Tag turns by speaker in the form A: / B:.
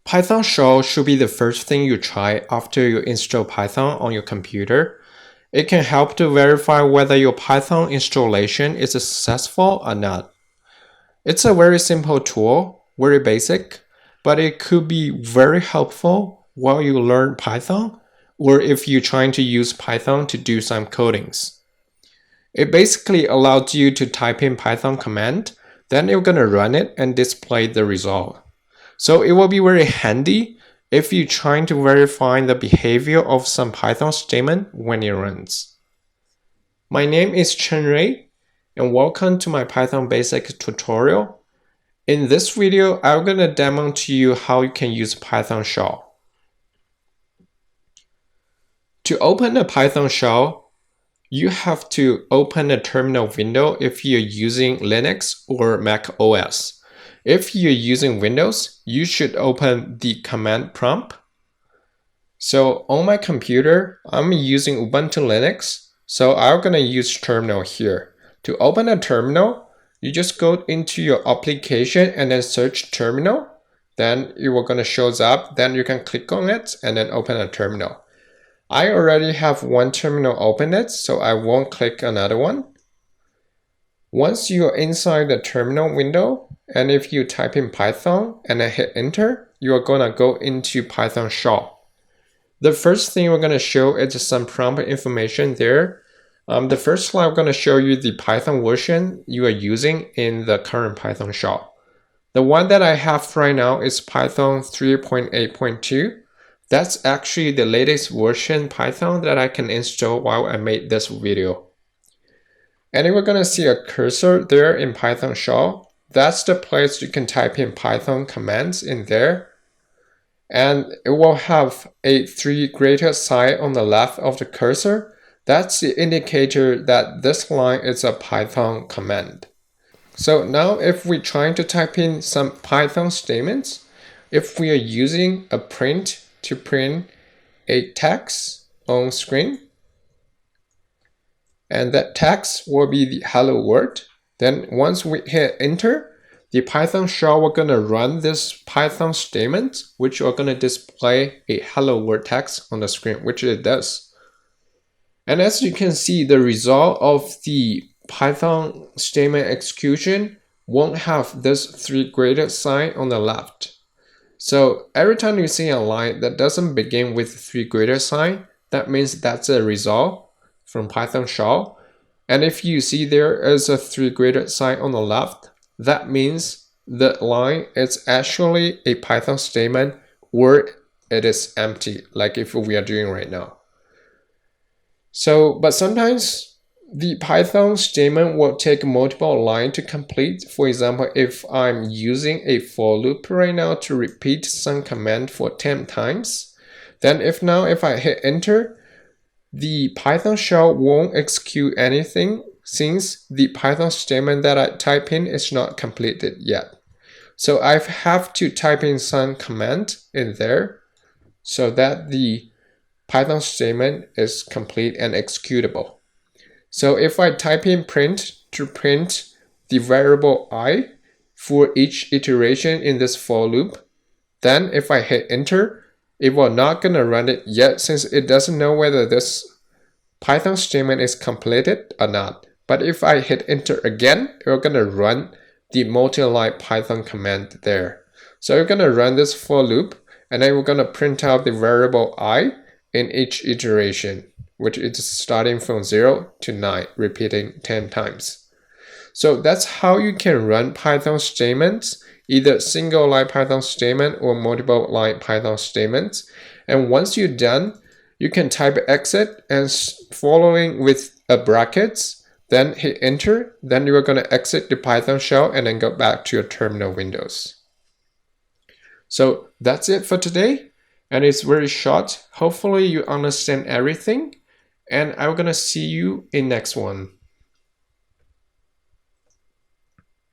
A: Python shell should be the first thing you try after you install Python on your computer. It can help to verify whether your Python installation is successful or not. It's a very simple tool, very basic, but it could be very helpful while you learn Python or if you're trying to use Python to do some codings. It basically allows you to type in Python command, then you're going to run it and display the result. So it will be very handy if you're trying to verify the behavior of some Python statement when it runs. My name is Chen Rui, and welcome to my Python basic tutorial. In this video, I'm going to demo to you how you can use Python shell. To open a Python shell, you have to open a terminal window if you're using Linux or Mac OS. If you're using Windows, you should open the command prompt. So on my computer, I'm using Ubuntu Linux, so I'm going to use terminal here. To open a terminal, you just go into your application and then search terminal. Then it will going to show up. Then you can click on it and then open a terminal. I already have one terminal open it, so I won't click another one. Once you're inside the terminal window, and if you type in Python and then hit enter, you are going to go into Python shell. The first thing we're going to show is some prompt information there. The first slide, I'm going to show you the Python version you are using in the current Python shell. The one that I have right now is Python 3.8.2. That's actually the latest version Python that I can install while I made this video. And we're going to see a cursor there in Python shell. That's the place you can type in Python commands in there. And it will have a 3 greater sign on the left of the cursor. That's the indicator that this line is a Python command. So now if we're trying to type in some Python statements, if we are using a print to print a text on screen, and that text will be the hello world. Then once we hit enter, the Python shell will going to run this Python statement, which are going to display a hello world text on the screen, which it does. And as you can see, the result of the Python statement execution won't have this 3 greater sign on the left. So every time you see a line that doesn't begin with 3 greater sign, that means that's a result from Python shell. And if you see there is a 3 greater sign on the left, that means the line is actually a Python statement or it is empty, like if we are doing right now. So, but sometimes the Python statement will take multiple lines to complete. For example, if I'm using a for loop right now to repeat some command for 10 times, then if I hit enter, the Python shell won't execute anything since the Python statement that I type in is not completed yet. So I have to type in some command in there so that the Python statement is complete and executable. So if I type in print to print the variable I for each iteration in this for loop, then if I hit enter, it will not gonna run it yet since it doesn't know whether this Python statement is completed or not. But if I hit enter again, we're gonna run the multi-line Python command there. So we're gonna run this for loop and then we're gonna print out the variable I in each iteration, which is starting from 0 to 9, repeating 10 times. So that's how you can run Python statements, either single line Python statement or multiple line Python statements. And once you're done, you can type exit and following with a brackets, then hit enter, then you're going to exit the Python shell and then go back to your terminal windows. So that's it for today. And it's very short. Hopefully you understand everything. And I'm going to see you in next one.